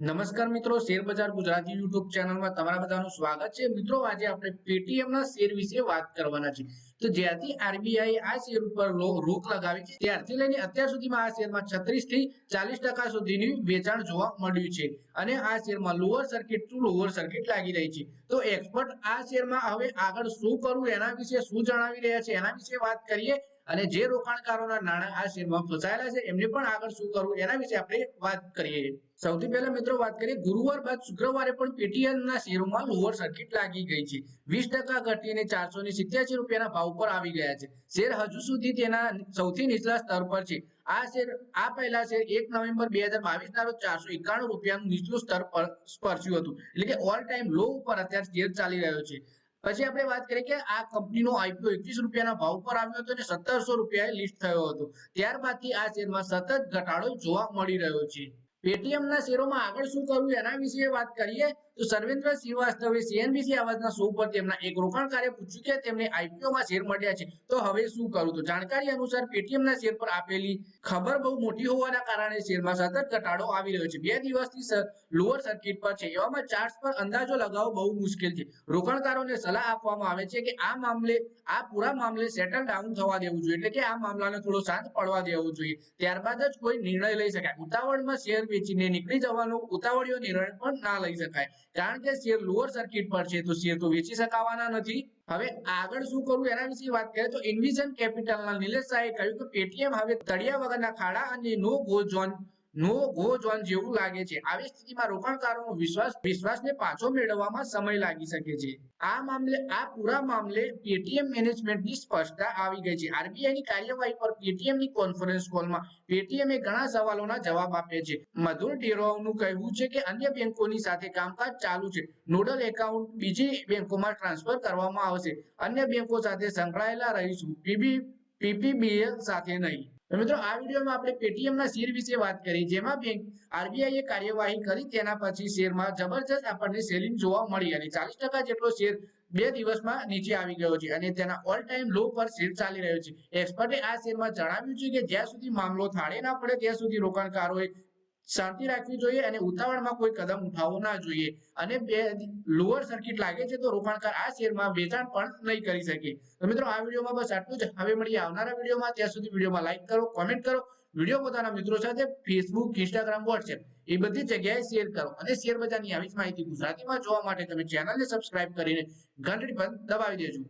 નમસ્કાર મિત્રો, શેર બજાર ગુજરાતી યુટ્યુબ ચેનલમાં તમારા બધાનું સ્વાગત છે। મિત્રો, આજે આપણે પેટીએમ ના શેર વિશે વાત કરવાના છે। તો જ્યારથી આરબીઆઈ આ શેર ઉપર રોક લગાવી છે ત્યારથી લઈને અત્યાર સુધીમાં આ શેરમાં 36 થી 40% સુધીની વેચાણ જોવા મળ્યું છે અને આ શેરમાં lower circuit to lower circuit લાગી રહી છે। તો એક્સપર્ટ આ શેરમાં હવે આગળ શું કરવું એના વિશે શું જણાવી રહ્યા છે એના વિશે વાત કરીએ અને જે રોકાણકારોના નાણાં આ શેરમાં ફસાયેલા છે એમને પણ આગળ શું કરવું એના વિશે આપણે વાત કરીએ। સૌથી પહેલા મિત્રો વાત કરીએ, ગુરુવાર બાદ શુક્રવારે પણ પેટીએમ ના શેરોમાં લોઅર સર્કિટ લાગી ગઈ છે। 20% ઘટીને 487 રૂપિયાના ભાવ પર આવી ગયા છે। શેર હજુ સુધી તેના સૌથી નીચલા સ્તર પર છે। આ શેર આ પહેલા શેર 1 નવેમ્બર 2022 ના રોજ 491 રૂપિયાનું નીચલું સ્તર પર સ્પર્શ્યું હતું, એટલે કે ઓલ ટાઈમ લો ઉપર અત્યારે શેર ચાલી રહ્યો છે। પછી આપણે વાત કરીએ કે આ કંપનીનો આઈપીઓ 21 રૂપિયાના ભાવ પર આવ્યો હતો અને 1700 રૂપિયાએ લિસ્ટ થયો હતો। ત્યારબાદથી આ શેરમાં સતત ઘટાડો જોવા મળી રહ્યો છે। પેટીએમ ના શેરોમાં આગળ શું કરવું એના વિશે વાત કરીએ તો સર્વેન્દ્ર શ્રીવાસ્તવે સીએનબીસી આવાજના શો પર તેમના એક રોકાણકારે પૂછ્યું કે તેમને આઈપીઓ માં શેર મળ્યા છે તો હવે શું કરવું। તો જાણકારી અનુસાર પેટીએમ ના શેર પર આપેલી ખબર બહુ મોટી હોવાના કારણે શેરમાં સતત ઘટાડો આવી રહ્યો છે। 2 દિવસથી લોઅર સર્કિટ પર છે, એવામાં ચાર્ટ્સ પર અંદાજો લગાવવો બહુ મુશ્કેલ છે। રોકાણકારોને સલાહ આપવામાં આવે છે કે આ પૂરા મામલે સેટલ ડાઉન થવા દેવું જોઈએ, એટલે કે આ મામલાને થોડો શાંત પડવા દેવું જોઈએ, ત્યારબાદ જ કોઈ નિર્ણય લઈ શકાય। ઉતાવળમાં શેર વેચીને નીકળી જવાનો ઉતાવળિયો નિર્ણય પણ ના લઈ શકાય, કારણ કે શેર લોઅર સર્કિટ પર છે તો શેર તો વેચી શકાવાના નથી। હવે આગળ શું કરવું એના વિશે વાત કરીએ તો ઇન્વિઝન કેપિટલના નિલેશ શાહે કહ્યું કે પેટીએમ હવે તળિયા વગરના ખાડા અને નો ગો ઝોન જેવું લાગે છે। આવી સ્થિતિમાં રોકાણકારોનો વિશ્વાસને પાછો મેળવવામાં સમય લાગી શકે છે। આ પૂરા મામલે પેટીએમ મેનેજમેન્ટની સ્પષ્ટતા આવી ગઈ છે। આરબીઆઈની કાર્યવાહી પર પેટીએમની કોન્ફરન્સ કોલમાં પેટીએમે ઘણા સવાલોના જવાબ આપ્યા છે। મધુર ઢેરોનું કહેવું છે કે અન્ય બેંકોની સાથે કામકાજ ચાલુ છે। નોડલ એકાઉન્ટ બીજી બેંકોમાં ટ્રાન્સફર કરવામાં આવશે। અન્ય બેંકો સાથે સંકળાયેલા રહીશું, પીપીબીએલ સાથે નહીં। તો મિત્રો, આ વિડીયોમાં આપણે પેટીએમ ના શેર વિશે વાત કરી, જેમાં આરબીઆઈએ કાર્યવાહી કરી તેના પછી શેરમાં જબરજસ્ત આપણને સેલિંગ જોવા મળી અને 40% જેટલો શેર 2 દિવસમાં નીચે આવી ગયો છે અને તેના ઓલ ટાઈમ લો પર શેર ચાલી રહ્યો છે। એક્સપર્ટે આ શેરમાં જણાવ્યું છે કે જ્યાં સુધી મામલો થાળે ના પડે ત્યાં સુધી રોકાણકારોએ શાંતિ રાખવી જોઈએ અને ઉતાવળમાં કોઈ કદમ ઉઠાવવો ના જોઈએ અને લોઅર સર્કિટ લાગે છે તો રોકાણકાર આ શેરમાં વેચાણ પણ નહીં કરી શકે। તો મિત્રો, આ વિડીયોમાં બસ આટલું જ। હવે મળીએ આવનારા વિડીયોમાં, ત્યાં સુધી વિડીયોમાં લાઈક કરો, કોમેન્ટ કરો, વિડીયો પોતાના મિત્રો સાથે ફેસબુક, ઇન્સ્ટાગ્રામ, વોટ્સએપ એ બધી જગ્યાએ શેર કરો અને શેર બજારની આવી જ માહિતી ગુજરાતીમાં જોવા માટે તમે ચેનલને સબસ્ક્રાઇબ કરીને ઘંટડી પર દબાવી દેજો।